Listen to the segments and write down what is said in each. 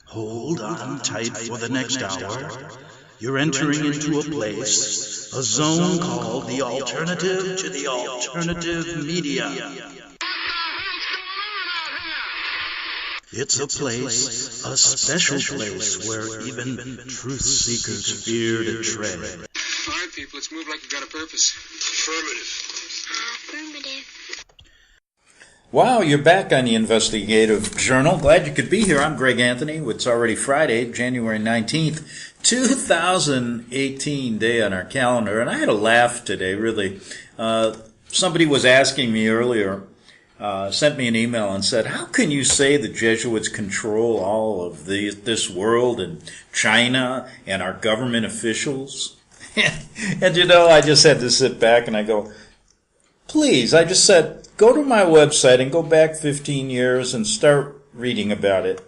Hold on tight for the next hour. You're entering into a place, a zone called the alternative to the alternative media. It's a place, a special place where even truth seekers fear to tread. All right, people, let's move like we've got a purpose. Affirmative. Wow, you're back on the Investigative Journal. Glad you could be here. I'm Greg Anthony. It's already Friday, January 19th, 2018 day on our calendar. And I had a laugh today, really. Somebody was asking me earlier, sent me an email and said, how can you say the Jesuits control all of this world and China and our government officials? And you know, I just had to sit back and I go, please, I just said, go to my website and go back 15 years and start reading about it.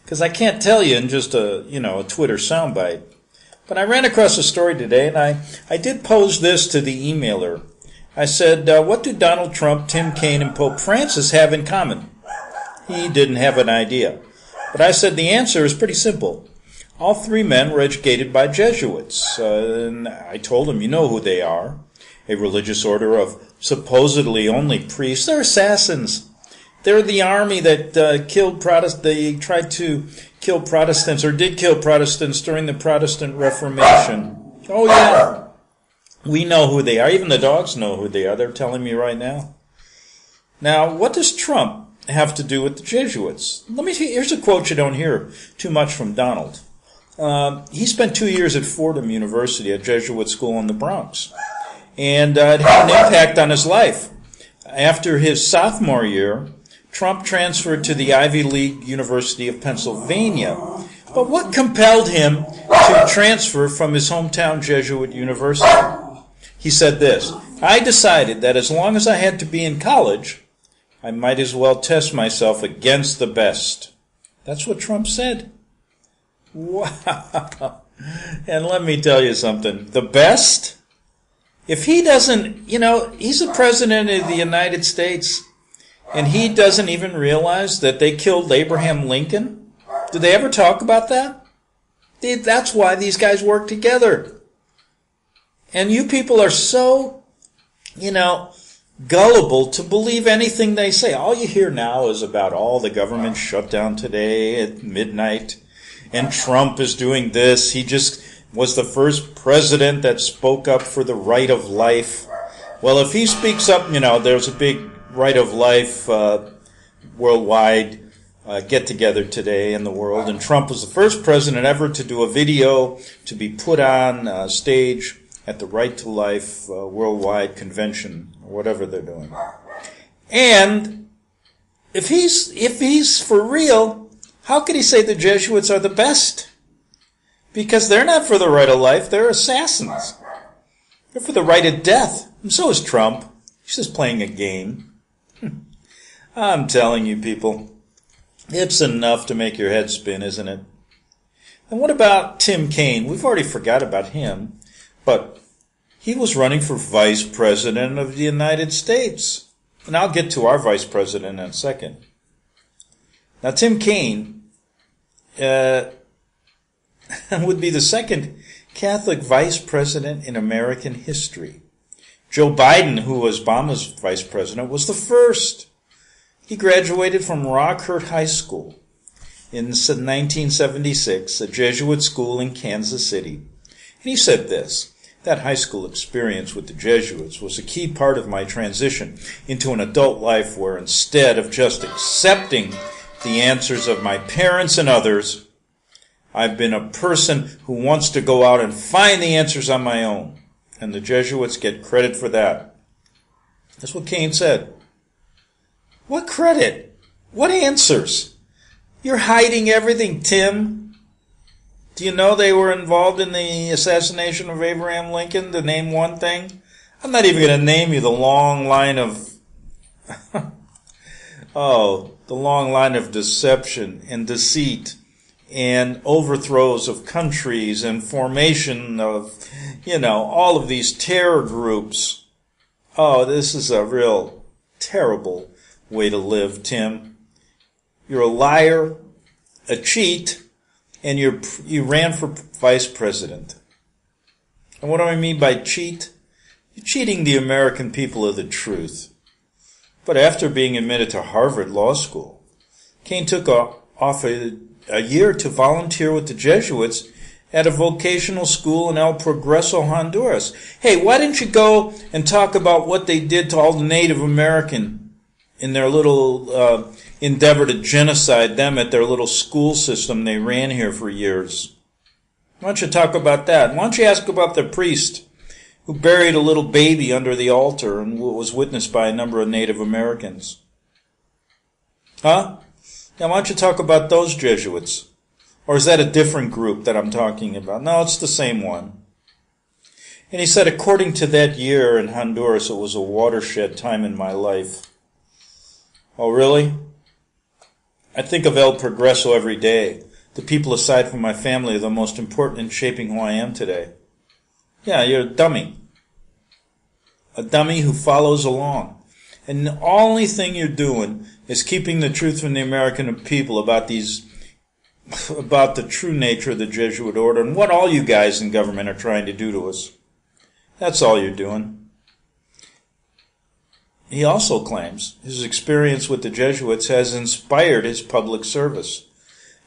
Because I can't tell you in just a Twitter soundbite. But I ran across a story today, and I did pose this to the emailer. I said, what do Donald Trump, Tim Kaine, and Pope Francis have in common? He didn't have an idea. But I said the answer is pretty simple. All three men were educated by Jesuits. And I told him, you know who they are. A religious order of supposedly only priests. They're assassins. They're the army that killed Protestants. They tried to kill Protestants, or did kill Protestants during the Protestant Reformation. Oh yeah, we know who they are. Even the dogs know who they are. They're telling me right now. Now, what does Trump have to do with the Jesuits? Here's a quote you don't hear too much from Donald. He spent 2 years at Fordham University, a Jesuit school in the Bronx. And it had an impact on his life. After his sophomore year, Trump transferred to the Ivy League University of Pennsylvania. But what compelled him to transfer from his hometown Jesuit university? He said this, I decided that as long as I had to be in college, I might as well test myself against the best. That's what Trump said. Wow. And let me tell you something. The best? If he doesn't, he's the president of the United States, and he doesn't even realize that they killed Abraham Lincoln. Did they ever talk about that? That's why these guys work together. And you people are so, gullible to believe anything they say. All you hear now is about all the government shutdown today at midnight, and Trump is doing this. He just was the first president that spoke up for the right of life. Well, if he speaks up, there's a big right of life worldwide get-together today in the world, and Trump was the first president ever to do a video to be put on stage at the Right to Life worldwide convention, or whatever they're doing. And if he's for real, how could he say the Jesuits are the best? Because they're not for the right of life, they're assassins. They're for the right of death. And so is Trump. He's just playing a game. I'm telling you, people, it's enough to make your head spin, isn't it? And what about Tim Kaine? We've already forgot about him, but he was running for vice president of the United States. And I'll get to our vice president in a second. Now, Tim Kaine would be the second Catholic vice president in American history. Joe Biden, who was Obama's vice president, was the first. He graduated from Rockhurst High School in 1976, a Jesuit school in Kansas City. And he said this, that high school experience with the Jesuits was a key part of my transition into an adult life where instead of just accepting the answers of my parents and others, I've been a person who wants to go out and find the answers on my own. And the Jesuits get credit for that. That's what Kaine said. What credit? What answers? You're hiding everything, Tim. Do you know they were involved in the assassination of Abraham Lincoln, to name one thing? I'm not even going to name you the long line of the long line of deception and deceit and overthrows of countries and formation of, all of these terror groups. Oh, this is a real terrible way to live, Tim. You're a liar, a cheat, and you ran for vice president. And what do I mean by cheat? You're cheating the American people of the truth. But after being admitted to Harvard Law School, Cain took off a year to volunteer with the Jesuits at a vocational school in El Progreso, Honduras. Hey, why didn't you go and talk about what they did to all the Native American in their little endeavor to genocide them at their little school system they ran here for years? Why don't you talk about that? Why don't you ask about the priest who buried a little baby under the altar and was witnessed by a number of Native Americans? Huh? Now, why don't you talk about those Jesuits? Or is that a different group that I'm talking about? No, it's the same one. And he said, according to that year in Honduras, it was a watershed time in my life. Oh, really? I think of El Progreso every day. The people aside from my family are the most important in shaping who I am today. Yeah, you're a dummy. A dummy who follows along. And the only thing you're doing is keeping the truth from the American people about the true nature of the Jesuit order and what all you guys in government are trying to do to us. That's all you're doing. He also claims his experience with the Jesuits has inspired his public service.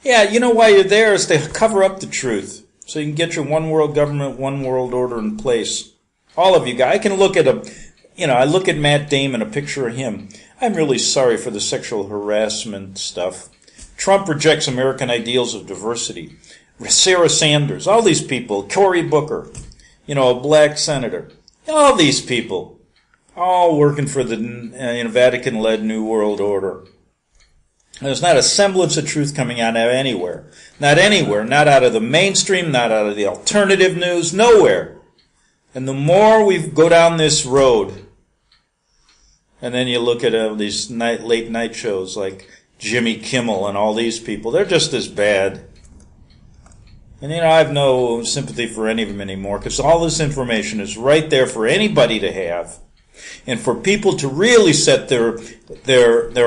Yeah, you know why you're there is to cover up the truth, so you can get your one world government, one world order in place. All of you guys. I can look at I look at Matt Damon, a picture of him. I'm really sorry for the sexual harassment stuff. Trump rejects American ideals of diversity. Sarah Sanders, all these people, Cory Booker, a black senator, all these people, all working for the Vatican-led New World Order. There's not a semblance of truth coming out of anywhere. Not anywhere, not out of the mainstream, not out of the alternative news, nowhere. And the more we go down this road, and then you look at these late night shows like Jimmy Kimmel and all these people, they're just as bad. And I have no sympathy for any of them anymore, because all this information is right there for anybody to have. And for people to really set their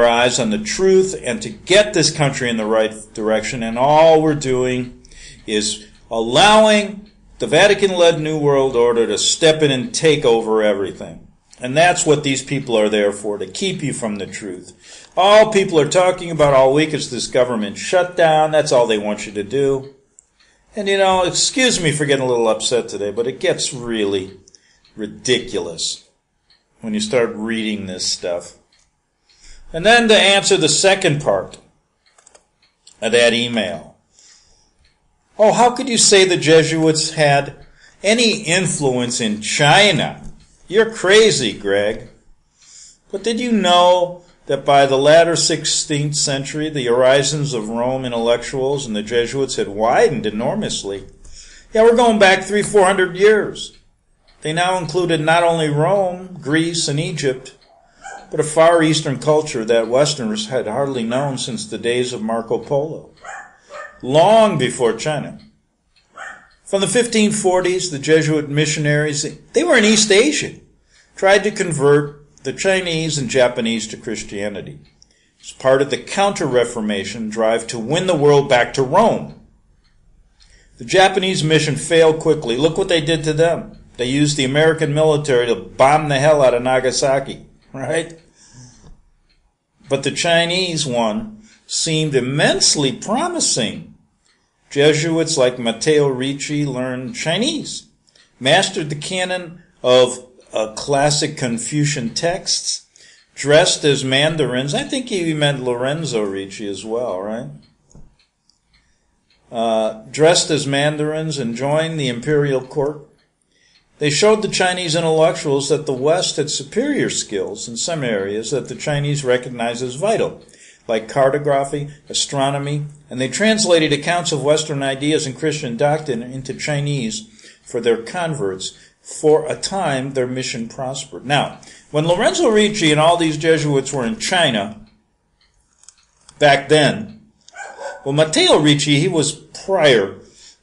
eyes on the truth and to get this country in the right direction. And all we're doing is allowing the Vatican-led New World Order to step in and take over everything. And that's what these people are there for, to keep you from the truth. All people are talking about all week is this government shutdown. That's all they want you to do. And excuse me for getting a little upset today, but it gets really ridiculous when you start reading this stuff. And then to answer the second part of that email. Oh, how could you say the Jesuits had any influence in China? You're crazy, Greg. But did you know that by the latter 16th century, the horizons of Rome intellectuals and the Jesuits had widened enormously? Yeah, we're going back 300-400 years. They now included not only Rome, Greece, and Egypt, but a Far Eastern culture that Westerners had hardly known since the days of Marco Polo, long before China. From the 1540s, the Jesuit missionaries, they were in East Asia, tried to convert the Chinese and Japanese to Christianity. It's part of the Counter-Reformation drive to win the world back to Rome. The Japanese mission failed quickly. Look what they did to them. They used the American military to bomb the hell out of Nagasaki, right? But the Chinese one seemed immensely promising. Jesuits like Matteo Ricci learned Chinese, mastered the canon of classic Confucian texts, dressed as mandarins. I think he meant Lorenzo Ricci as well, right? Dressed as mandarins and joined the imperial court. They showed the Chinese intellectuals that the West had superior skills in some areas that the Chinese recognized as vital, like cartography, astronomy, and they translated accounts of Western ideas and Christian doctrine into Chinese for their converts. For a time, their mission prospered. Now, when Lorenzo Ricci and all these Jesuits were in China, back then, well, Matteo Ricci, he was prior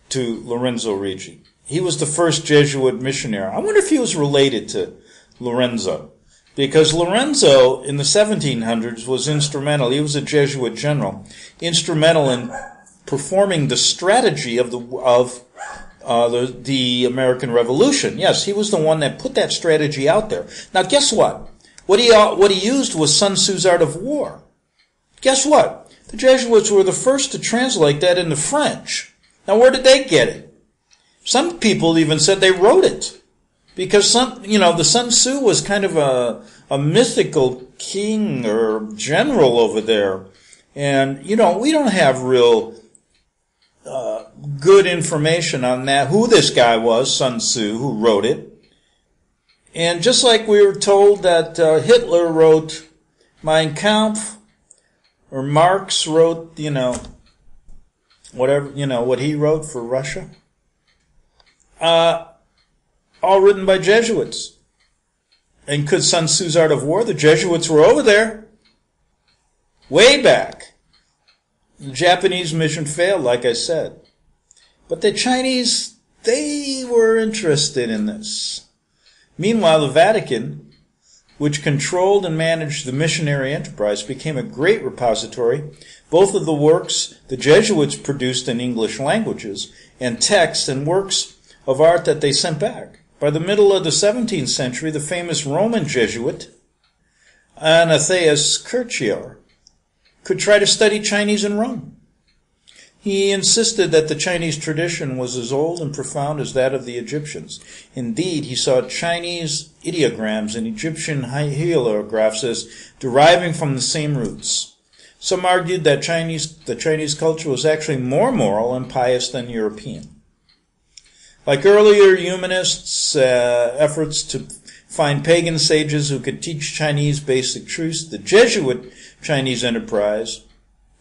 to Lorenzo Ricci. He was the first Jesuit missionary. I wonder if he was related to Lorenzo, because Lorenzo in the 1700s was instrumental. He was a Jesuit general, instrumental in performing the strategy of the American Revolution. Yes, he was the one that put that strategy out there. Now, guess what? What he used was Sun Tzu's Art of War. Guess what? The Jesuits were the first to translate that into French. Now, where did they get it? Some people even said they wrote it, because the Sun Tzu was kind of a mythical king or general over there, and we don't have real good information on that, who this guy was, Sun Tzu, who wrote it. And just like we were told that Hitler wrote Mein Kampf, or Marx wrote, what he wrote for Russia, all written by Jesuits. And could Sun Tzu's Art of War? The Jesuits were over there, way back. The Japanese mission failed, like I said. But the Chinese, they were interested in this. Meanwhile, the Vatican, which controlled and managed the missionary enterprise, became a great repository, both of the works the Jesuits produced in English languages and texts and works of art that they sent back. By the middle of the 17th century, the famous Roman Jesuit, Athanasius Kircher, could try to study Chinese in Rome. He insisted that the Chinese tradition was as old and profound as that of the Egyptians. Indeed, he saw Chinese ideograms and Egyptian hieroglyphs as deriving from the same roots. Some argued that the Chinese culture was actually more moral and pious than European. Like earlier humanists' efforts to find pagan sages who could teach Chinese basic truths, the Jesuit Chinese enterprise,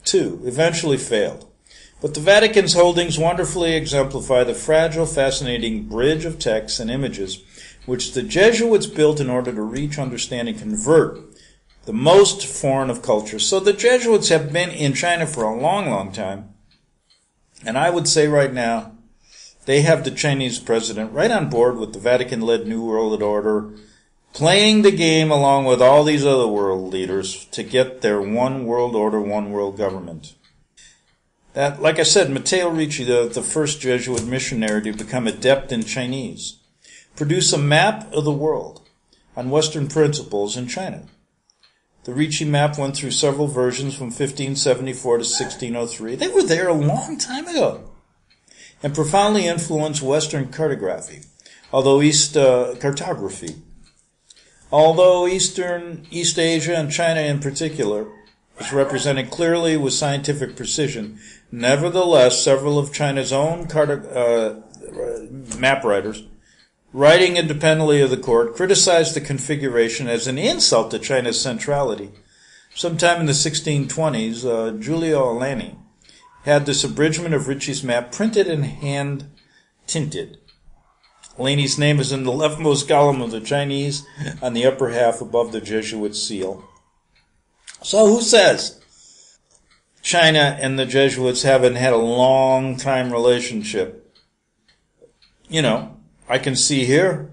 too, eventually failed. But the Vatican's holdings wonderfully exemplify the fragile, fascinating bridge of texts and images which the Jesuits built in order to reach, understand, and convert the most foreign of cultures. So the Jesuits have been in China for a long, long time. And I would say right now, they have the Chinese president right on board with the Vatican-led New World Order, playing the game along with all these other world leaders to get their one world order, one world government. That, like I said, Matteo Ricci, the first Jesuit missionary to become adept in Chinese, produced a map of the world on Western principles in China. The Ricci map went through several versions from 1574 to 1603. They were there a long time ago, and profoundly influenced Western cartography, although East Asia and China in particular is represented clearly with scientific precision. Nevertheless, several of China's own map writers, writing independently of the court, criticized the configuration as an insult to China's centrality. Sometime in the 1620s, Giulio Alani had this abridgment of Ricci's map printed and hand-tinted. Alani's name is in the leftmost column of the Chinese on the upper half above the Jesuit seal. So who says China and the Jesuits haven't had a long time relationship? I can see here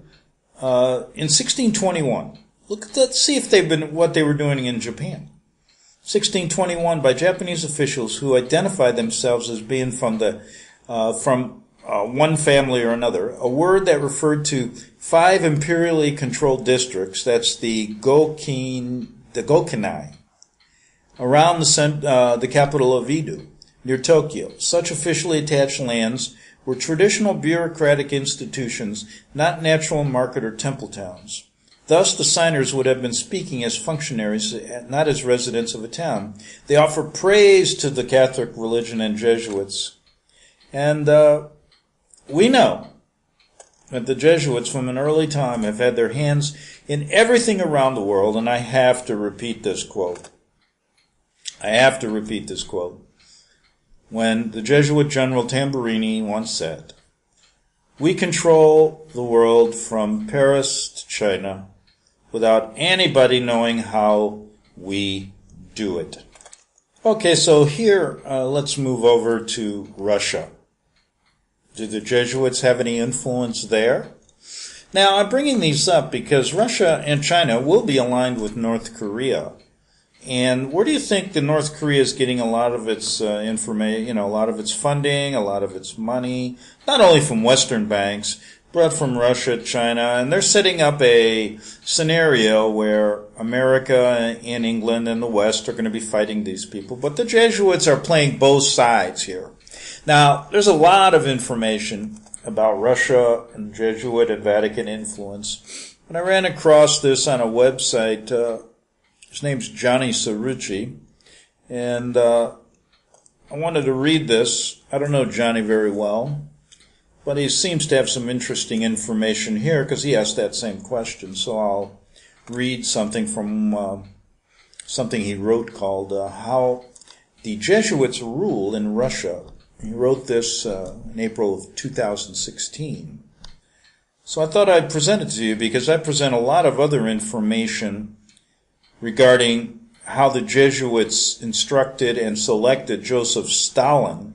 in 1621. Let's see if what they were doing in Japan. 1621, by Japanese officials who identified themselves as being from one family or another, a word that referred to 5 imperially controlled districts. That's the Gokinai, around the capital of Edo, near Tokyo. Such officially attached lands were traditional bureaucratic institutions, not natural market or temple towns. Thus, the signers would have been speaking as functionaries, not as residents of a town. They offer praise to the Catholic religion and Jesuits. And we know that the Jesuits from an early time have had their hands in everything around the world, and I have to repeat this quote. When the Jesuit General Tamburini once said, "We control the world from Paris to China without anybody knowing how we do it." Okay, so here, let's move over to Russia. Do the Jesuits have any influence there? Now, I'm bringing these up because Russia and China will be aligned with North Korea And where do you think the North Korea is getting a lot of its information, a lot of its funding, a lot of its money, not only from Western banks, but from Russia, China, and they're setting up a scenario where America and England and the West are going to be fighting these people. But the Jesuits are playing both sides here. Now, there's a lot of information about Russia and Jesuit and Vatican influence. And I ran across this on a website. His name's Johnny Cerrucci. And I wanted to read this. I don't know Johnny very well, but he seems to have some interesting information here because he asked that same question. So I'll read something from something he wrote called How the Jesuits Rule in Russia. He wrote this in April of 2016. So I thought I'd present it to you because I present a lot of other information regarding how the Jesuits instructed and selected Joseph Stalin,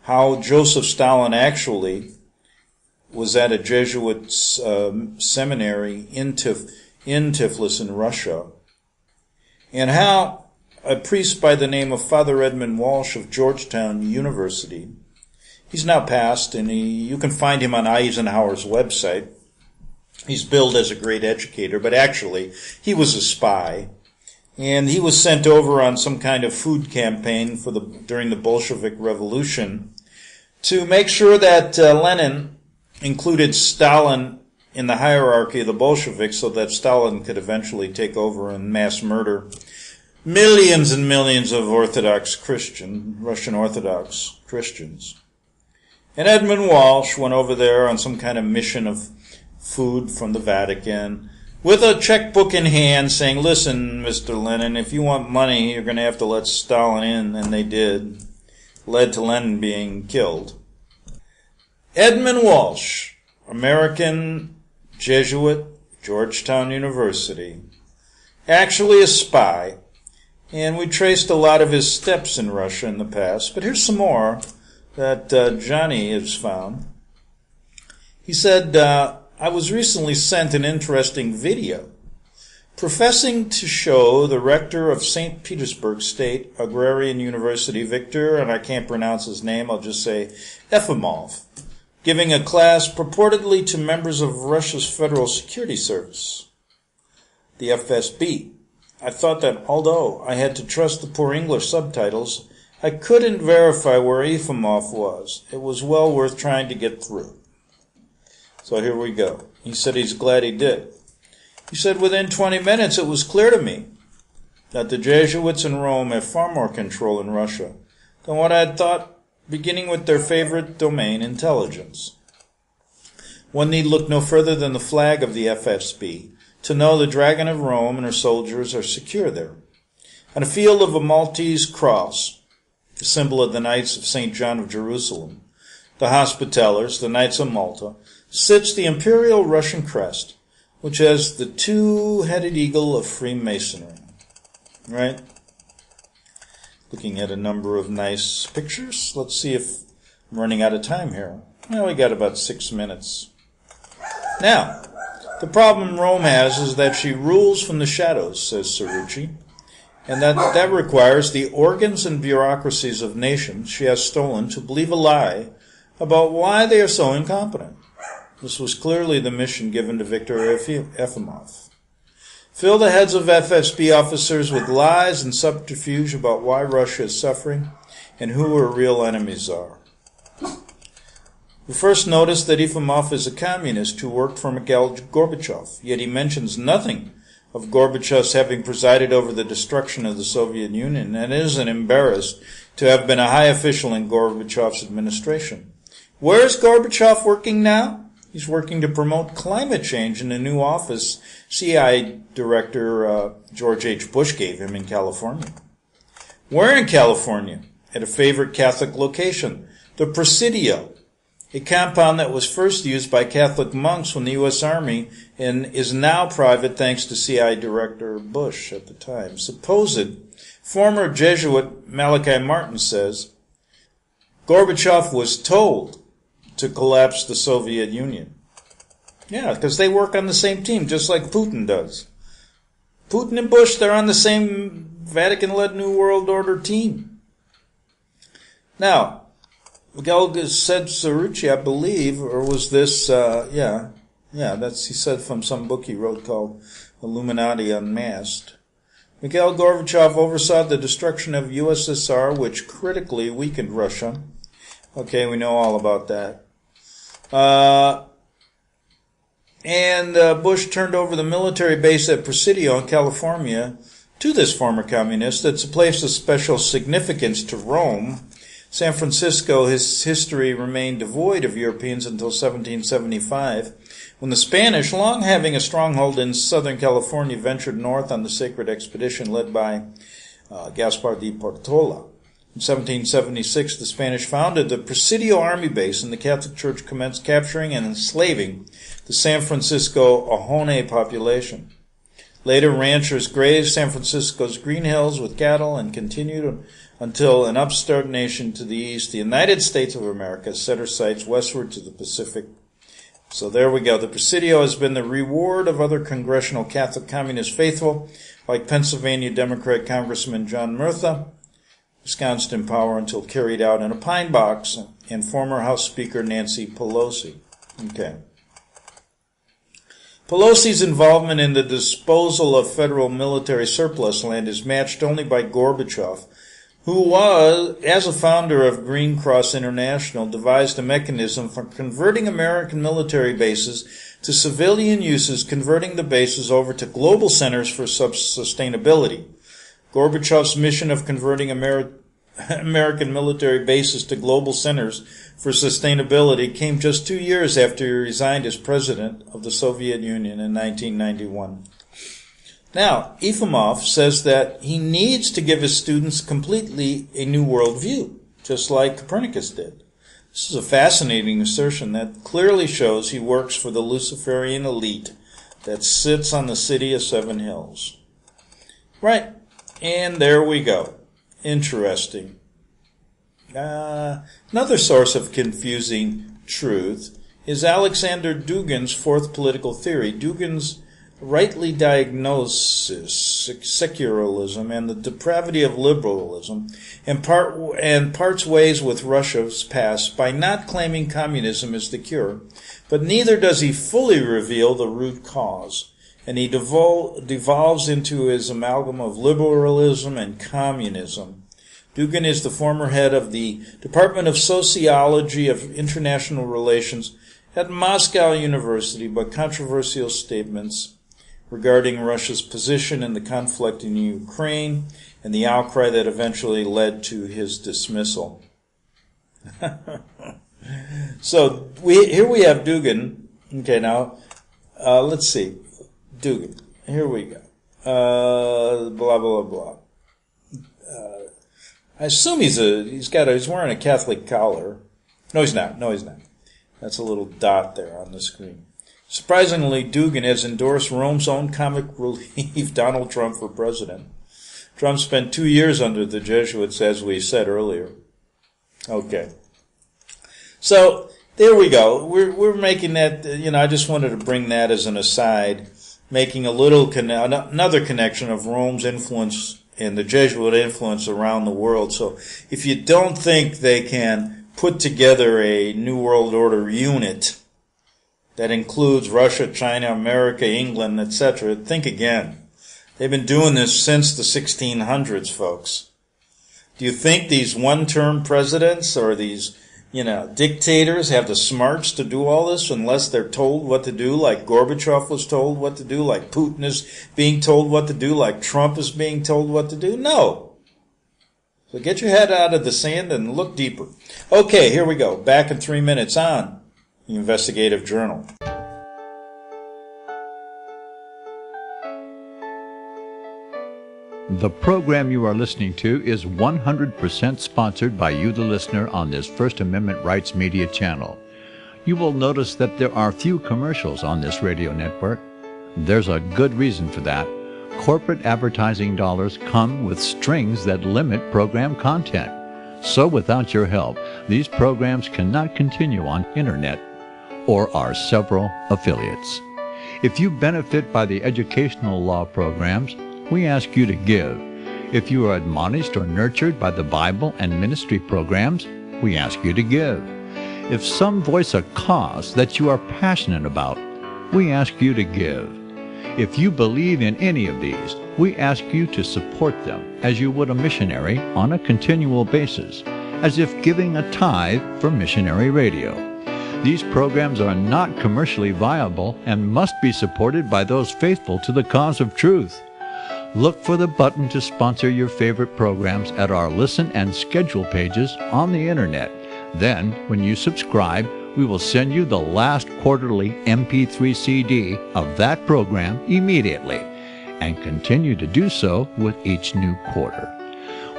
how Joseph Stalin actually was at a Jesuit seminary in Tiflis in Russia, and how a priest by the name of Father Edmund Walsh of Georgetown University, he's now passed, and you can find him on Eisenhower's website. He's billed as a great educator, but actually he was a spy, and he was sent over on some kind of food campaign during the Bolshevik Revolution to make sure that Lenin included Stalin in the hierarchy of the Bolsheviks so that Stalin could eventually take over and mass murder millions and millions of Russian Orthodox Christians. And Edmund Walsh went over there on some kind of mission of food from the Vatican with a checkbook in hand saying, listen, Mr. Lenin, if you want money, you're going to have to let Stalin in, and they did. Led to Lenin being killed. Edmund Walsh, American Jesuit, Georgetown University, actually a spy, and we traced a lot of his steps in Russia in the past. But here's some more that Johnny has found. He said, I was recently sent an interesting video professing to show the rector of St. Petersburg State Agrarian University, Victor, and I can't pronounce his name, I'll just say Efimov, giving a class purportedly to members of Russia's Federal Security Service, the FSB. I thought that although I had to trust the poor English subtitles, I couldn't verify where Efimov was. It was well worth trying to get through. So here we go. He said he's glad he did. He said within 20 minutes it was clear to me that the Jesuits in Rome have far more control in Russia than what I had thought, beginning with their favorite domain, intelligence. One need look no further than the flag of the FSB to know the Dragon of Rome and her soldiers are secure there. On a field of a Maltese cross, the symbol of the Knights of St. John of Jerusalem, the Hospitallers, the Knights of Malta, sits the imperial Russian crest, which has the two-headed eagle of Freemasonry. Right? Looking at a number of nice pictures. Let's see if I'm running out of time here. Well, we got about 6 minutes. Now, the problem Rome has is that she rules from the shadows, says Cerrucci, and that requires the organs and bureaucracies of nations she has stolen to believe a lie about why they are so incompetent. This was clearly the mission given to Viktor Efimov. Fill the heads of FSB officers with lies and subterfuge about why Russia is suffering and who her real enemies are. We first noticed that Efimov is a communist who worked for Mikhail Gorbachev, yet he mentions nothing of Gorbachev's having presided over the destruction of the Soviet Union and isn't embarrassed to have been a high official in Gorbachev's administration. Where is Gorbachev working now? He's working to promote climate change in the new office CIA Director George H. Bush gave him in California. Where in California? At a favorite Catholic location, the Presidio, a compound that was first used by Catholic monks when the U.S. Army and is now private thanks to CIA Director Bush at the time. Supposed former Jesuit Malachi Martin says Gorbachev was told to collapse the Soviet Union. Yeah, because they work on the same team, just like Putin does. Putin and Bush, they're on the same Vatican-led New World Order team. Now, Miguel said Cerruti, I believe, or was this, that's, he said from some book he wrote called Illuminati Unmasked. Mikhail Gorbachev oversaw the destruction of USSR, which critically weakened Russia. Okay, we know all about that. And Bush turned over the military base at Presidio in California to this former communist. It's a place of special significance to Rome. San Francisco, his history remained devoid of Europeans until 1775, when the Spanish, long having a stronghold in Southern California, ventured north on the sacred expedition led by Gaspar de Portola. In 1776, the Spanish founded the Presidio Army Base, and the Catholic Church commenced capturing and enslaving the San Francisco Ohlone population. Later, ranchers grazed San Francisco's green hills with cattle and continued until an upstart nation to the east, the United States of America, set her sights westward to the Pacific. So there we go. The Presidio has been the reward of other congressional Catholic Communist faithful, like Pennsylvania Democrat Congressman John Murtha, ensconced in power until carried out in a pine box, and former House Speaker Nancy Pelosi. Okay. Pelosi's involvement in the disposal of federal military surplus land is matched only by Gorbachev, who was, as a founder of Green Cross International, devised a mechanism for converting American military bases to civilian uses, converting the bases over to global centers for sustainability. Gorbachev's mission of converting American military bases to global centers for sustainability came just 2 years after he resigned as president of the Soviet Union in 1991. Now, Efimov says that he needs to give his students completely a new worldview, just like Copernicus did. This is a fascinating assertion that clearly shows he works for the Luciferian elite that sits on the city of Seven Hills. Right, and there we go. Interesting. Another source of confusing truth is Alexander Dugin's fourth political theory. Dugin's rightly diagnoses secularism and the depravity of liberalism, and parts ways with Russia's past by not claiming communism is the cure, but neither does he fully reveal the root cause, and he devolves into his amalgam of liberalism and communism. Dugin is the former head of the Department of Sociology of International Relations at Moscow University, but controversial statements regarding Russia's position in the conflict in Ukraine and the outcry that eventually led to his dismissal. So here we have Dugin. Okay, now let's see. Dugin. Here we go. Blah blah blah. I assume he's wearing a Catholic collar. No, he's not. That's a little dot there on the screen. Surprisingly, Dugin has endorsed Rome's own comic relief Donald Trump for president. Trump spent 2 years under the Jesuits, as we said earlier. Okay. So, there we go. We're making that, I just wanted to bring that as an aside, making another connection of Rome's influence and the Jesuit influence around the world. So, if you don't think they can put together a New World Order unit that includes Russia, China, America, England, etc., think again. They've been doing this since the 1600s, folks. Do you think these one-term presidents or these, dictators have the smarts to do all this unless they're told what to do, like Gorbachev was told what to do, like Putin is being told what to do, like Trump is being told what to do? No. So get your head out of the sand and look deeper. Okay, here we go. Back in 3 minutes on the Investigative Journal. The program you are listening to is 100% sponsored by you, the listener, on this First Amendment Rights Media channel. You will notice that there are few commercials on this radio network. There's a good reason for that. Corporate advertising dollars come with strings that limit program content. So without your help, these programs cannot continue on internet or our several affiliates. If you benefit by the educational law programs, we ask you to give. If you are admonished or nurtured by the Bible and ministry programs, we ask you to give. If some voice a cause that you are passionate about, we ask you to give. If you believe in any of these, we ask you to support them as you would a missionary on a continual basis, as if giving a tithe for missionary radio. These programs are not commercially viable and must be supported by those faithful to the cause of truth. Look for the button to sponsor your favorite programs at our listen and schedule pages on the internet. Then, when you subscribe, we will send you the last quarterly MP3 CD of that program immediately, and continue to do so with each new quarter.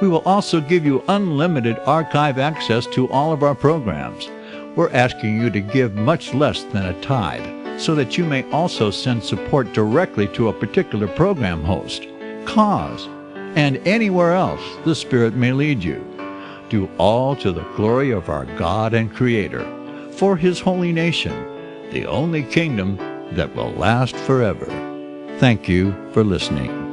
We will also give you unlimited archive access to all of our programs. We're asking you to give much less than a tithe, so that you may also send support directly to a particular program host, cause, and anywhere else the Spirit may lead you. Do all to the glory of our God and Creator, for His holy nation, the only kingdom that will last forever. Thank you for listening.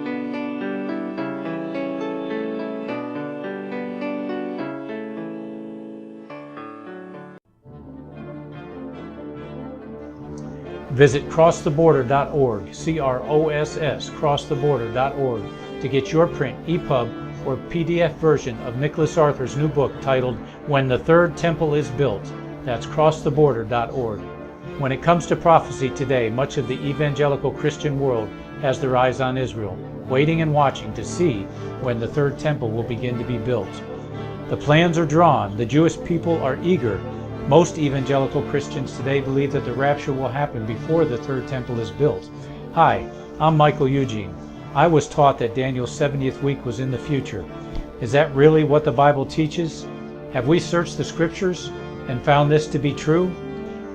Visit crosstheborder.org, C-R-O-S-S, crosstheborder.org, to get your print, EPUB, or PDF version of Nicholas Arthur's new book titled When the Third Temple is Built. That's crosstheborder.org. When it comes to prophecy today, much of the evangelical Christian world has their eyes on Israel, waiting and watching to see when the third temple will begin to be built. The plans are drawn, the Jewish people are eager. Most evangelical Christians today believe that the rapture will happen before the third temple is built. Hi, I'm Michael Eugene. I was taught that Daniel's 70th week was in the future. Is that really what the Bible teaches? Have we searched the scriptures and found this to be true?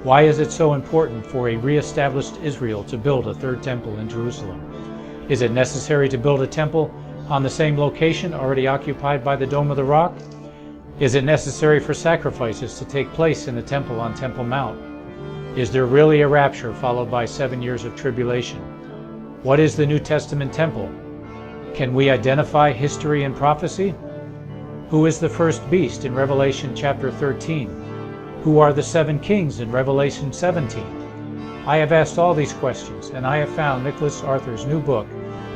Why is it so important for a re-established Israel to build a third temple in Jerusalem? Is it necessary to build a temple on the same location already occupied by the Dome of the Rock? Is it necessary for sacrifices to take place in the temple on Temple Mount? Is there really a rapture followed by 7 years of tribulation? What is the New Testament temple? Can we identify history and prophecy? Who is the first beast in Revelation chapter 13? Who are the 7 kings in Revelation 17? I have asked all these questions, and I have found Nicholas Arthur's new book,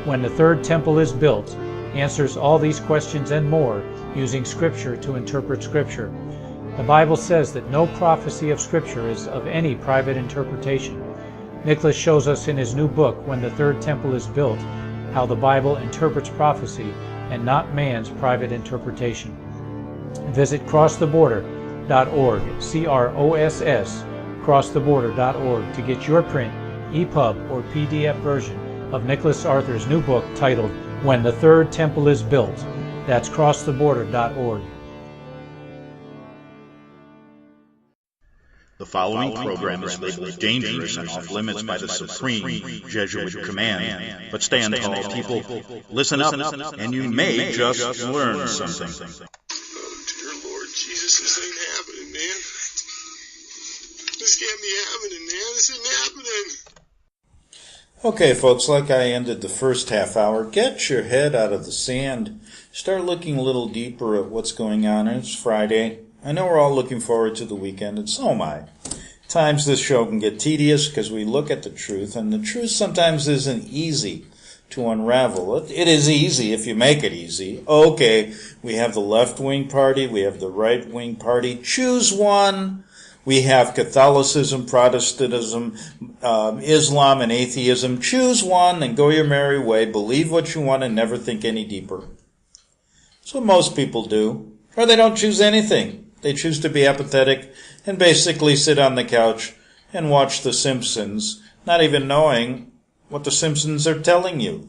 When the Third Temple is Built, answers all these questions and more using Scripture to interpret Scripture. The Bible says that no prophecy of Scripture is of any private interpretation. Nicholas shows us in his new book, When the Third Temple is Built, how the Bible interprets prophecy and not man's private interpretation. Visit crosstheborder.org, C-R-O-S-S, crosstheborder.org, to get your print, EPUB, or PDF version of Nicholas Arthur's new book titled When the Third Temple is Built. That's crosstheborder.org. The following program is labeled dangerous and off limits by the supreme Jesuit command. But stand tall, people. Listen up, and you may just learn something. Oh, dear Lord Jesus, this ain't happening, man. This can't be happening, man. This isn't happening. Okay, folks, like I ended the first half hour, get your head out of the sand. Start looking a little deeper at what's going on. It's Friday. I know we're all looking forward to the weekend, and so am I. At times this show can get tedious because we look at the truth, and the truth sometimes isn't easy to unravel. It is easy if you make it easy. Okay, we have the left-wing party, we have the right-wing party. Choose one. We have Catholicism, Protestantism, Islam, and atheism. Choose one and go your merry way. Believe what you want and never think any deeper. That's what most people do. Or they don't choose anything. They choose to be apathetic and basically sit on the couch and watch The Simpsons, not even knowing what The Simpsons are telling you.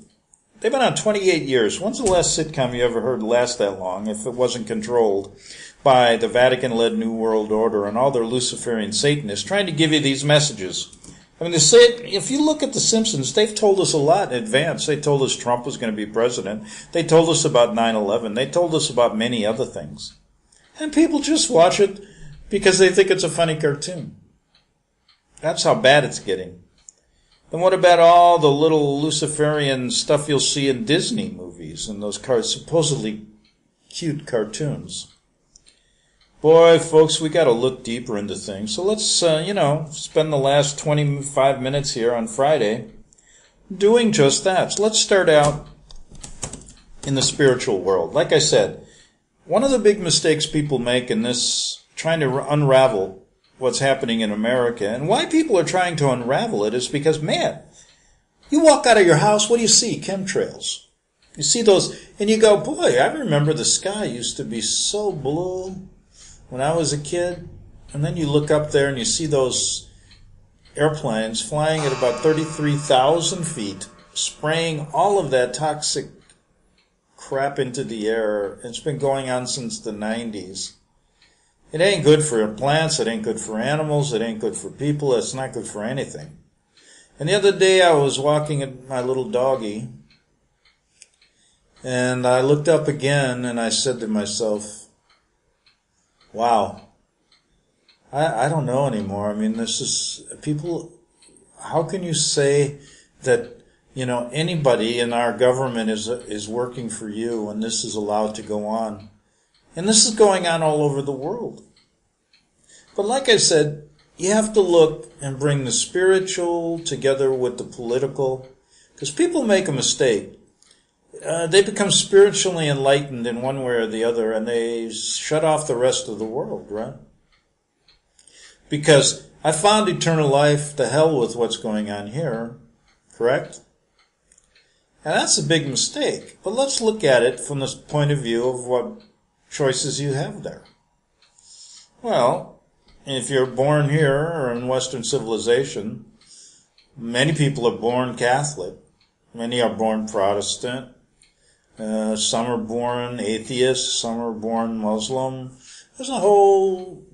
They've been on 28 years. When's the last sitcom you ever heard last that long if it wasn't controlled by the Vatican-led New World Order and all their Luciferian Satanists trying to give you these messages? I mean, if you look at The Simpsons, they've told us a lot in advance. They told us Trump was going to be president. They told us about 9/11. They told us about many other things. And people just watch it because they think it's a funny cartoon. That's how bad it's getting. And what about all the little Luciferian stuff you'll see in Disney movies and those supposedly cute cartoons? Boy, folks, we got to look deeper into things. So let's, spend the last 25 minutes here on Friday doing just that. So let's start out in the spiritual world. Like I said, one of the big mistakes people make in this, trying to unravel what's happening in America, and why people are trying to unravel it, is because, man, you walk out of your house, what do you see? Chemtrails. You see those, and you go, boy, I remember the sky used to be so blue when I was a kid. And then you look up there and you see those airplanes flying at about 33,000 feet, spraying all of that toxic crap into the air. It's been going on since the 90s. It ain't good for plants, it ain't good for animals, it ain't good for people, it's not good for anything. And the other day I was walking at my little doggy, and I looked up again and I said to myself, wow, I don't know anymore. I mean, this is, people, how can you say that, anybody in our government is working for you and this is allowed to go on? And this is going on all over the world. But like I said, you have to look and bring the spiritual together with the political. Because people make a mistake. They become spiritually enlightened in one way or the other, and they shut off the rest of the world, right? Because I found eternal life, to hell with what's going on here, correct? And that's a big mistake. But let's look at it from the point of view of what choices you have there. Well, if you're born here or in Western civilization, many people are born Catholic. Many are born Protestant. Some are born atheist. Some are born Muslim. There's a whole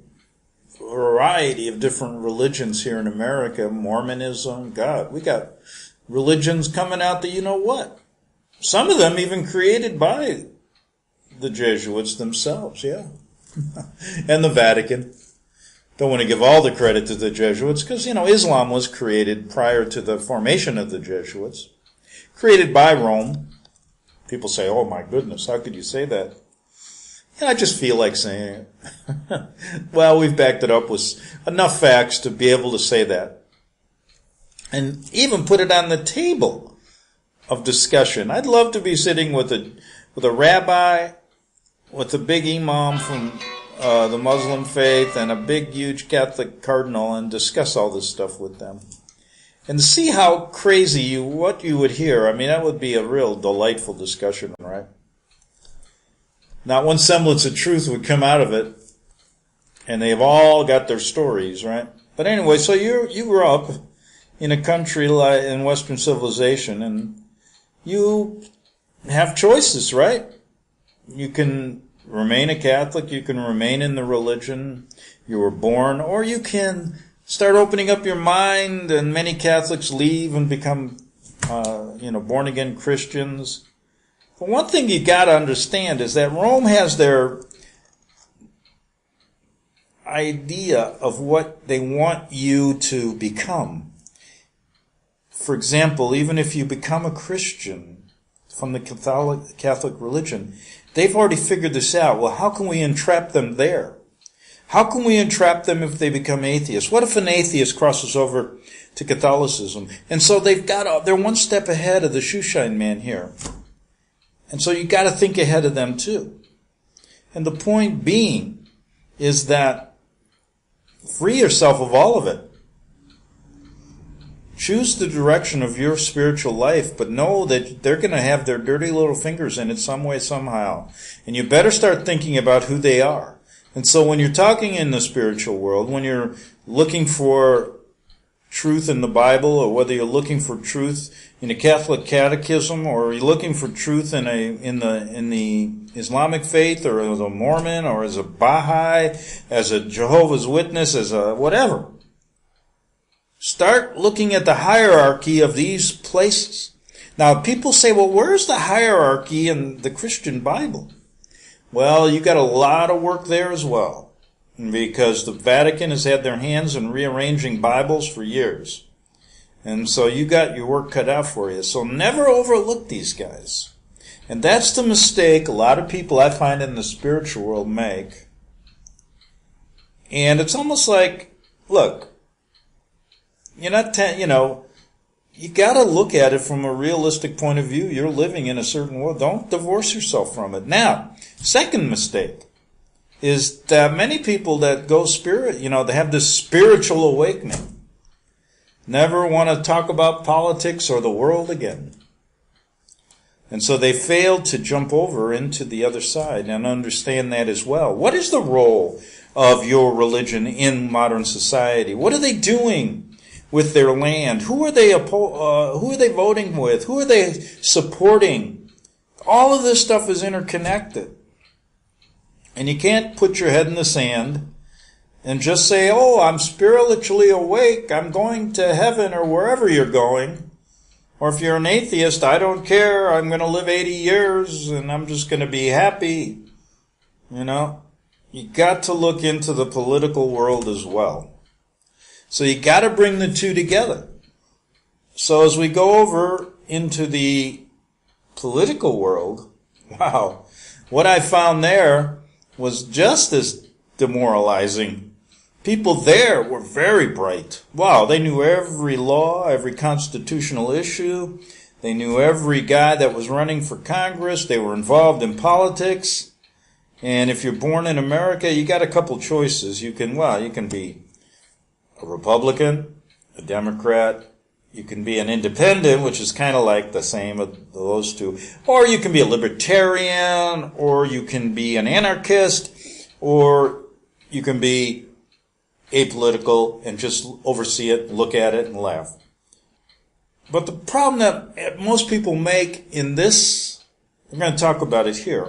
variety of different religions here in America. Mormonism. God, we got religions coming out that you know what. Some of them even created by the Jesuits themselves, yeah. And the Vatican. Don't want to give all the credit to the Jesuits because, Islam was created prior to the formation of the Jesuits. Created by Rome. People say, oh my goodness, how could you say that? And I just feel like saying it. Well, we've backed it up with enough facts to be able to say that. And even put it on the table of discussion. I'd love to be sitting with a rabbi, with a big imam from the Muslim faith and a big, huge Catholic cardinal and discuss all this stuff with them. And to see how crazy what you would hear. I mean, that would be a real delightful discussion, right? Not one semblance of truth would come out of it. And they've all got their stories, right? But anyway, so you grew up in a country like in Western civilization, and you have choices, right? You can remain a Catholic, you can remain in the religion you were born, or you can start opening up your mind, and many Catholics leave and become, born-again Christians. But one thing you got to understand is that Rome has their idea of what they want you to become. For example, even if you become a Christian from the Catholic religion, they've already figured this out. Well, how can we entrap them there? How can we entrap them if they become atheists? What if an atheist crosses over to Catholicism? And so they're one step ahead of the shoeshine man here. And so you got to think ahead of them too. And the point being is that free yourself of all of it. Choose the direction of your spiritual life, but know that they're going to have their dirty little fingers in it some way, somehow. And you better start thinking about who they are. And so when you're talking in the spiritual world, when you're looking for truth in the Bible, or whether you're looking for truth in a Catholic catechism, or you're looking for truth in the Islamic faith, or as a Mormon, or as a Baha'i, as a Jehovah's Witness, as a whatever, start looking at the hierarchy of these places. Now, people say, well, where's the hierarchy in the Christian Bible? Well, you got a lot of work there as well, because the Vatican has had their hands in rearranging Bibles for years. And so you got your work cut out for you. So never overlook these guys. And that's the mistake a lot of people I find in the spiritual world make. And it's almost like, look, you're not, you got to look at it from a realistic point of view. You're living in a certain world. Don't divorce yourself from it. Now, second mistake is that many people that go they have this spiritual awakening, never want to talk about politics or the world again. And so they failed to jump over into the other side and understand that as well. What is the role of your religion in modern society? What are they doing with their land? Who are they voting with? Who are they supporting? All of this stuff is interconnected. And you can't put your head in the sand and just say, oh, I'm spiritually awake, I'm going to heaven or wherever you're going. Or if you're an atheist, I don't care, I'm going to live 80 years and I'm just going to be happy. You got to look into the political world as well. So you got to bring the two together. So as we go over into the political world, wow, what I found there was just as demoralizing. People there were very bright. Wow, they knew every law, every constitutional issue. They knew every guy that was running for Congress. They were involved in politics. And if you're born in America, you got a couple choices. You can be a Republican, a Democrat. You can be an independent, which is kind of like the same of those two. Or you can be a libertarian, or you can be an anarchist, or you can be apolitical and just oversee it, look at it, and laugh. But the problem that most people make in this, we're going to talk about it here,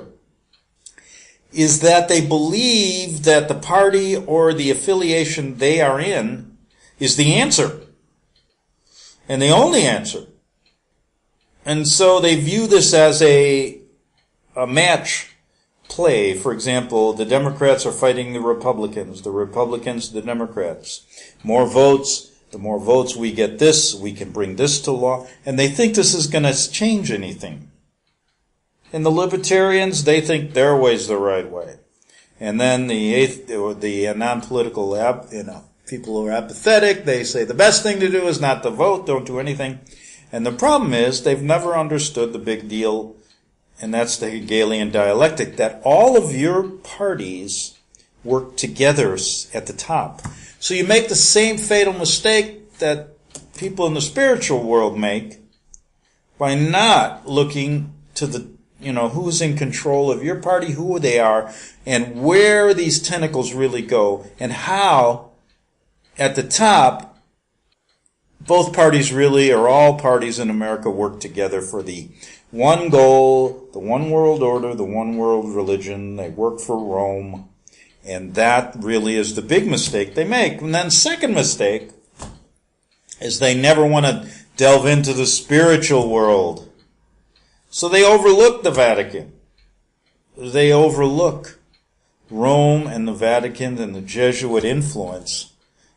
is that they believe that the party or the affiliation they are in is the answer. And the only answer. And so they view this as a match play. For example, the Democrats are fighting the Republicans the Democrats. More votes, the more votes we get this, we can bring this to law. And they think this is going to change anything. And the libertarians, they think their way's the right way. And then the non-political people who are apathetic, they say the best thing to do is not to vote, don't do anything. And the problem is they've never understood the big deal, and that's the Hegelian dialectic, that all of your parties work together at the top. So you make the same fatal mistake that people in the spiritual world make by not looking to the who's in control of your party, who they are, and where these tentacles really go, and how at the top, both parties really, or all parties in America, work together for the one goal, the one world order, the one world religion. They work for Rome. And that really is the big mistake they make. And then second mistake is they never want to delve into the spiritual world. So they overlook the Vatican. They overlook Rome and the Vatican and the Jesuit influence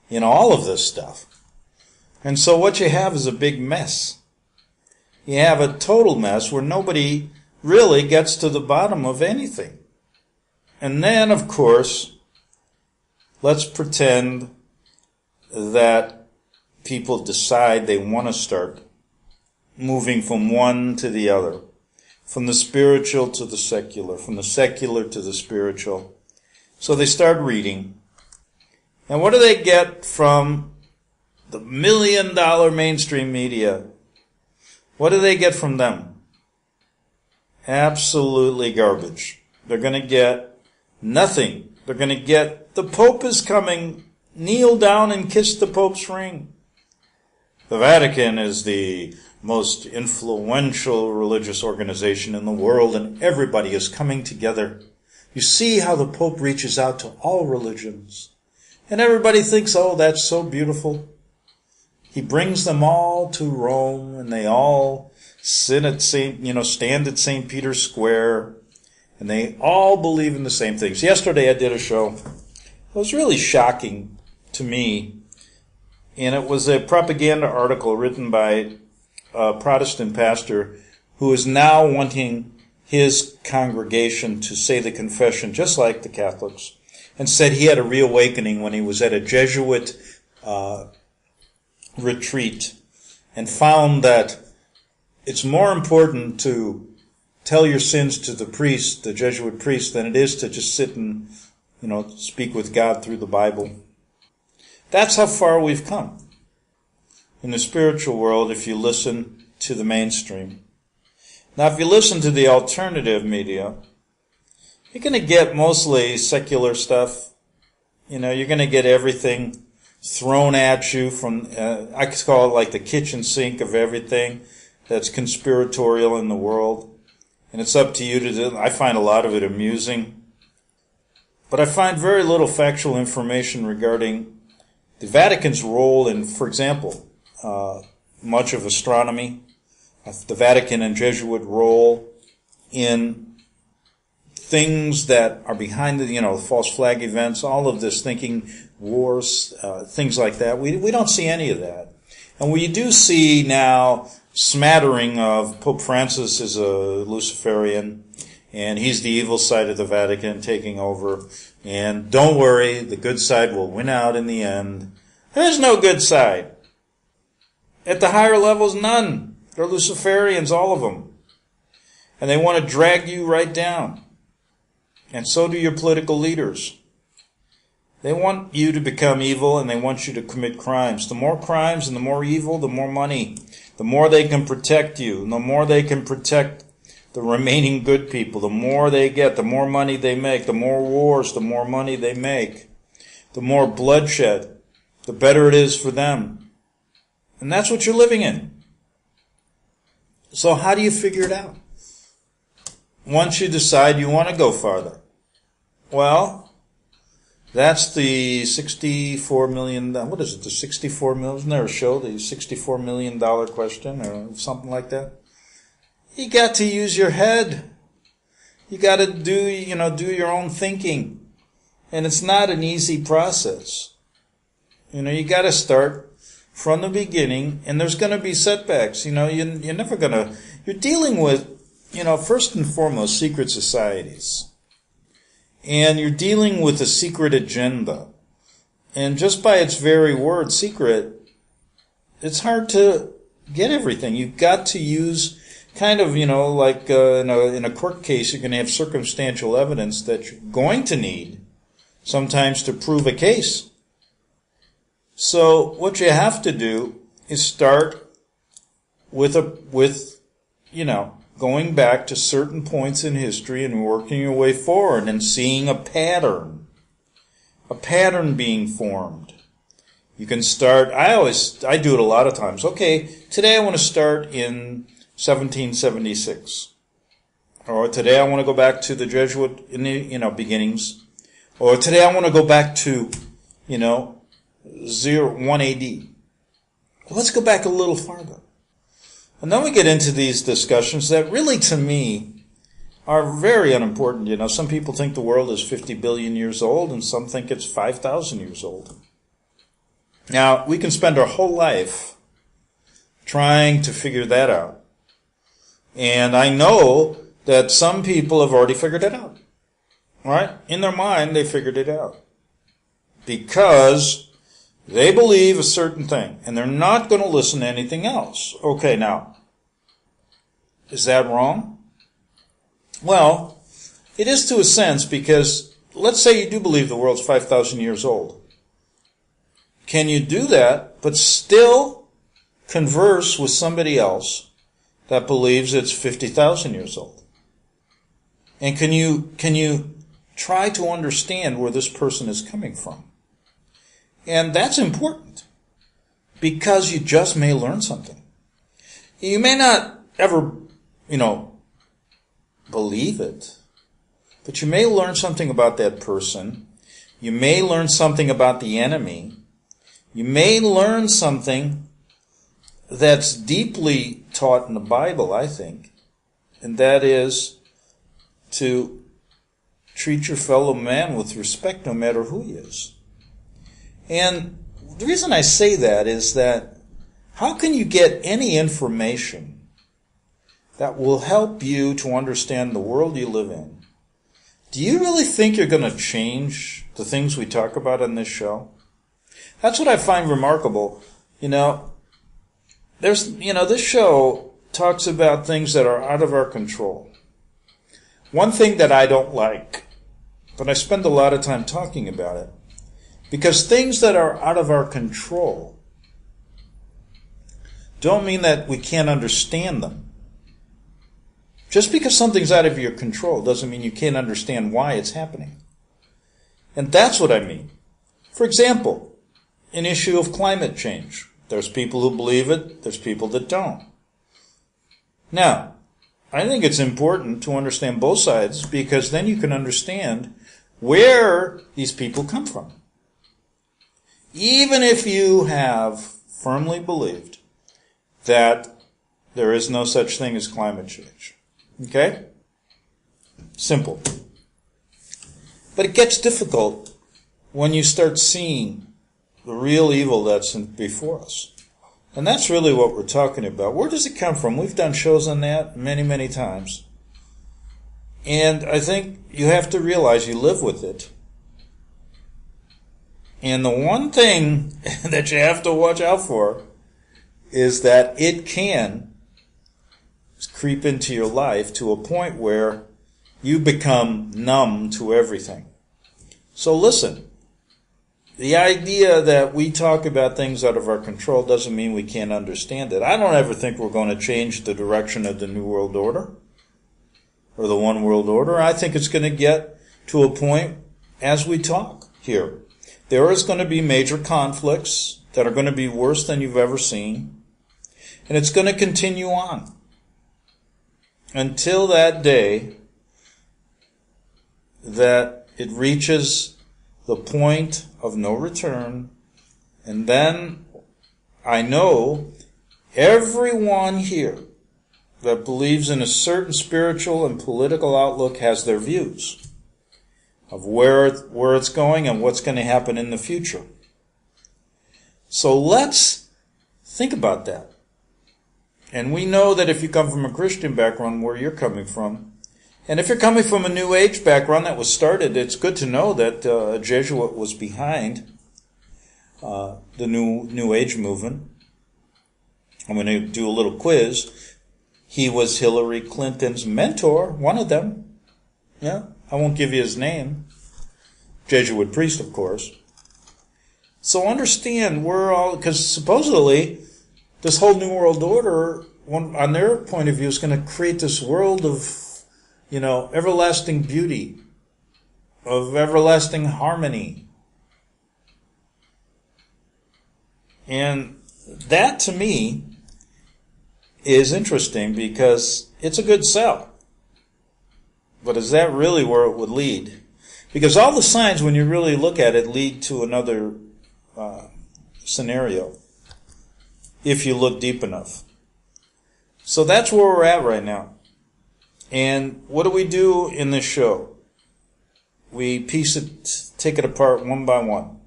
in all of this stuff. And so what you have is a big mess. You have a total mess where nobody really gets to the bottom of anything. And then, of course, let's pretend that people decide they want to start moving from one to the other, from the spiritual to the secular, from the secular to the spiritual. So they start reading. And what do they get from the $1 million mainstream media? What do they get from them? Absolutely garbage. They're going to get nothing. They're going to get, the Pope is coming, kneel down and kiss the Pope's ring. The Vatican is the most influential religious organization in the world, and everybody is coming together. You see how the Pope reaches out to all religions. And everybody thinks, oh, that's so beautiful. He brings them all to Rome, and they all sit at stand at St. Peter's Square, and they all believe in the same things. Yesterday I did a show. It was really shocking to me. And it was a propaganda article written by a Protestant pastor who is now wanting his congregation to say the confession just like the Catholics, and said he had a reawakening when he was at a Jesuit retreat and found that it's more important to tell your sins to the priest, the Jesuit priest, than it is to just sit and, speak with God through the Bible. That's how far we've come in the spiritual world if you listen to the mainstream. Now, if you listen to the alternative media, you're going to get mostly secular stuff. You're going to get everything thrown at you from, I could call it like the kitchen sink of everything that's conspiratorial in the world. And it's up to you to do. I find a lot of it amusing. But I find very little factual information regarding the Vatican's role in, for example, much of astronomy, the Vatican and Jesuit role in things that are behind the, false flag events, all of this thinking, wars, things like that. We don't see any of that. And we do see now smattering of Pope Francis is a Luciferian, and he's the evil side of the Vatican taking over. And don't worry, the good side will win out in the end. There's no good side. At the higher levels, none. They're Luciferians, all of them. And they want to drag you right down. And so do your political leaders. They want you to become evil, and they want you to commit crimes. The more crimes and the more evil, the more money. The more they can protect you, and the more they can protect the remaining good people. The more they get, the more money they make. The more wars, the more money they make. The more bloodshed, the better it is for them. And that's what you're living in. So how do you figure it out? Once you decide you want to go farther. Well, that's the $64 million, what is it, the 64 million, isn't there a show, the $64 million question or something like that? You got to use your head. You got to do your own thinking. And it's not an easy process. You got to start from the beginning, and there's going to be setbacks. You're never going to, you're dealing with, first and foremost, secret societies. And you're dealing with a secret agenda. And just by its very word, secret, it's hard to get everything. You've got to use kind of, like in a court case, you're going to have circumstantial evidence that you're going to need sometimes to prove a case. So what you have to do is start with going back to certain points in history and working your way forward and seeing a pattern being formed. You can start, I do it a lot of times. Okay, today I want to start in 1776. Or today I want to go back to the Jesuit, beginnings. Or today I want to go back to, 1 AD. Let's go back a little farther. And then we get into these discussions that really, to me, are very unimportant. Some people think the world is 50 billion years old, and some think it's 5,000 years old. Now, we can spend our whole life trying to figure that out. And I know that some people have already figured it out. All right? In their mind, they figured it out. Because they believe a certain thing, and they're not going to listen to anything else. Okay, now, is that wrong? Well, it is to a sense, because let's say you do believe the world's 5,000 years old. Can you do that, but still converse with somebody else that believes it's 50,000 years old? And can you try to understand where this person is coming from? And that's important, because you just may learn something. You may not ever, believe it, but you may learn something about that person. You may learn something about the enemy. You may learn something that's deeply taught in the Bible, I think, and that is to treat your fellow man with respect no matter who he is. And the reason I say that is that how can you get any information that will help you to understand the world you live in? Do you really think you're going to change the things we talk about on this show? That's what I find remarkable. This show talks about things that are out of our control. One thing that I don't like, but I spend a lot of time talking about it, because things that are out of our control don't mean that we can't understand them. Just because something's out of your control doesn't mean you can't understand why it's happening. And that's what I mean. For example, an issue of climate change. There's people who believe it, there's people that don't. Now, I think it's important to understand both sides, because then you can understand where these people come from. Even if you have firmly believed that there is no such thing as climate change. Okay? Simple. But it gets difficult when you start seeing the real evil that's before us. And that's really what we're talking about. Where does it come from? We've done shows on that many, many times. And I think you have to realize you live with it. And the one thing that you have to watch out for is that it can creep into your life to a point where you become numb to everything. So listen, the idea that we talk about things out of our control doesn't mean we can't understand it. I don't ever think we're going to change the direction of the New World Order or the One World Order. I think it's going to get to a point as we talk here. There is going to be major conflicts that are going to be worse than you've ever seen. And it's going to continue on until that day that it reaches the point of no return. And then I know everyone here that believes in a certain spiritual and political outlook has their views of where it's going and what's going to happen in the future. So let's think about that. And we know that if you come from a Christian background, where you're coming from, and if you're coming from a New Age background that was started, it's good to know that a Jesuit was behind the New Age movement. I'm going to do a little quiz. He was Hillary Clinton's mentor, one of them. Yeah, I won't give you his name. Jesuit priest, of course. So understand, because supposedly this whole New World Order, on their point of view, is going to create this world of, everlasting beauty, of everlasting harmony. And that, to me, is interesting because it's a good sell. But is that really where it would lead? Because all the signs, when you really look at it, lead to another scenario, if you look deep enough. So that's where we're at right now. And what do we do in this show? We take it apart one by one.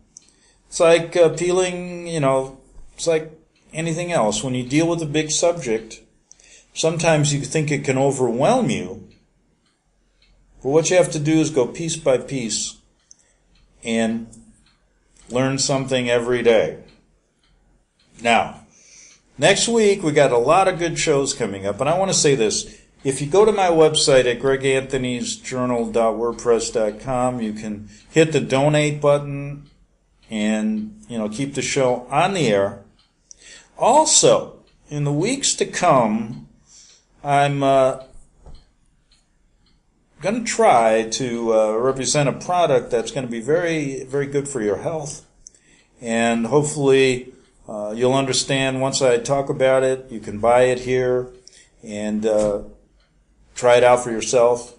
It's like peeling, it's like anything else. When you deal with a big subject, sometimes you think it can overwhelm you. But what you have to do is go piece by piece and learn something every day. Now, next week we got a lot of good shows coming up, and I want to say this. If you go to my website at greganthonysjournal.wordpress.com, you can hit the donate button and, keep the show on the air. Also, in the weeks to come, I'm going to try to represent a product that's going to be very, very good for your health. And hopefully you'll understand once I talk about it. You can buy it here and try it out for yourself.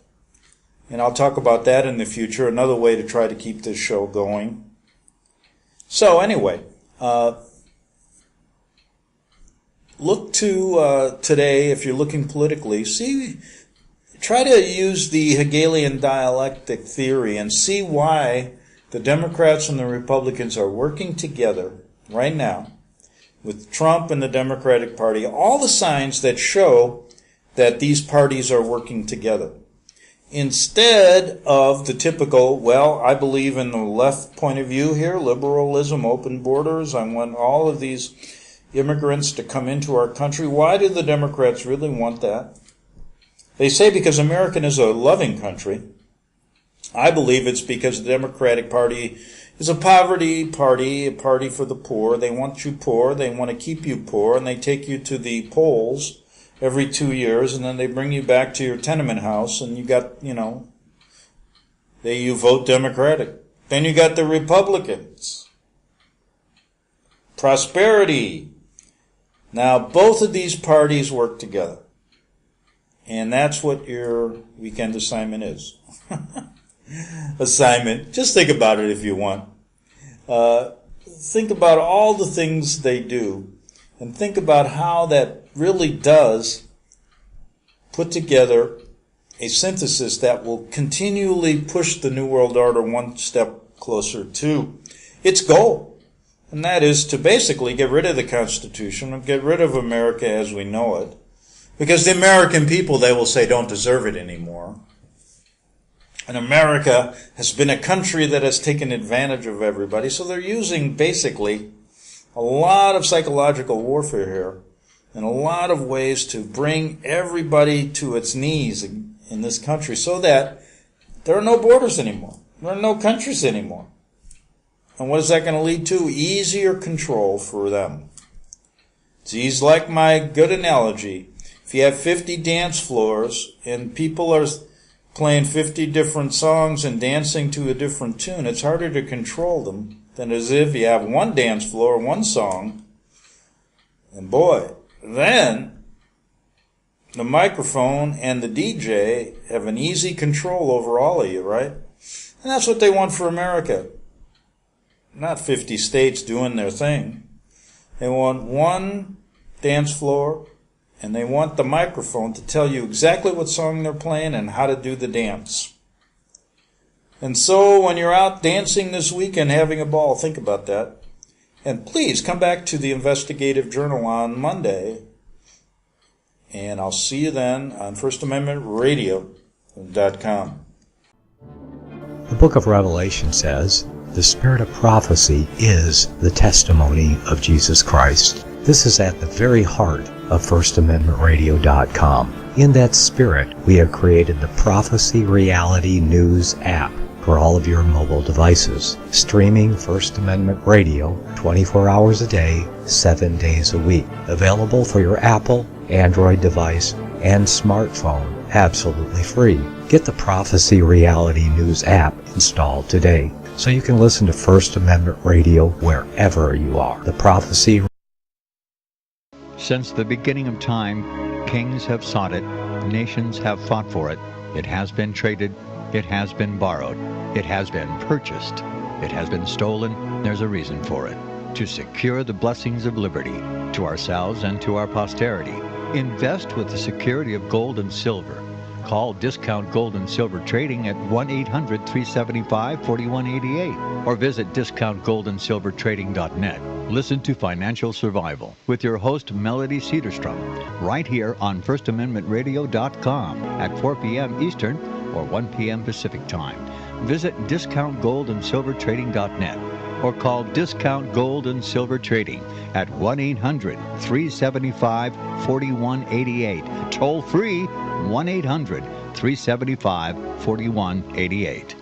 And I'll talk about that in the future, another way to try to keep this show going. So anyway, look to today, if you're looking politically, try to use the Hegelian dialectic theory and see why the Democrats and the Republicans are working together right now, with Trump and the Democratic Party, all the signs that show that these parties are working together. Instead of the typical, well, I believe in the left point of view here, liberalism, open borders, I want all of these immigrants to come into our country. Why do the Democrats really want that? They say because America is a loving country. I believe it's because the Democratic Party is a poverty party, a party for the poor. They want you poor, they want to keep you poor, and they take you to the polls every 2 years, and then they bring you back to your tenement house, and you got, you vote Democratic. Then you got the Republicans. Prosperity. Now, both of these parties work together. And that's what your weekend assignment is. Assignment. Just think about it if you want. Think about all the things they do, and think about how that really does put together a synthesis that will continually push the New World Order one step closer to its goal. And that is to basically get rid of the Constitution and get rid of America as we know it. Because the American people, they will say, don't deserve it anymore. And America has been a country that has taken advantage of everybody. So they're using basically a lot of psychological warfare here and a lot of ways to bring everybody to its knees in this country so that there are no borders anymore. There are no countries anymore. And what is that going to lead to? Easier control for them. It's like my good analogy. If you have 50 dance floors and people are playing 50 different songs and dancing to a different tune, it's harder to control them than as if you have one dance floor, one song. And boy, then the microphone and the DJ have an easy control over all of you, right? And that's what they want for America. Not 50 states doing their thing. They want one dance floor, and they want the microphone to tell you exactly what song they're playing and how to do the dance. And so when you're out dancing this weekend, having a ball, think about that. And please come back to the Investigative Journal on Monday. And I'll see you then on FirstAmendmentRadio.com. The book of Revelation says, the spirit of prophecy is the testimony of Jesus Christ. This is at the very heart of FirstAmendmentRadio.com. In that spirit, we have created the Prophecy Reality News app for all of your mobile devices, streaming First Amendment Radio 24 hours a day, 7 days a week. Available for your Apple, Android device, and smartphone, absolutely free. Get the Prophecy Reality News app installed today so you can listen to First Amendment Radio wherever you are. The Prophecy. Since the beginning of time, kings have sought it, nations have fought for it. It has been traded, it has been borrowed, it has been purchased, it has been stolen. There's a reason for it. To secure the blessings of liberty to ourselves and to our posterity. Invest with the security of gold and silver. Call Discount Gold and Silver Trading at 1-800-375-4188 or visit discountgoldandsilvertrading.net. Listen to Financial Survival with your host Melody Cedarstrom right here on FirstAmendmentRadio.com at 4 p.m. Eastern or 1 p.m. Pacific Time. Visit discountgoldandsilvertrading.net or call Discount Gold and Silver Trading at 1-800-375-4188. Toll free 1-800-375-4188.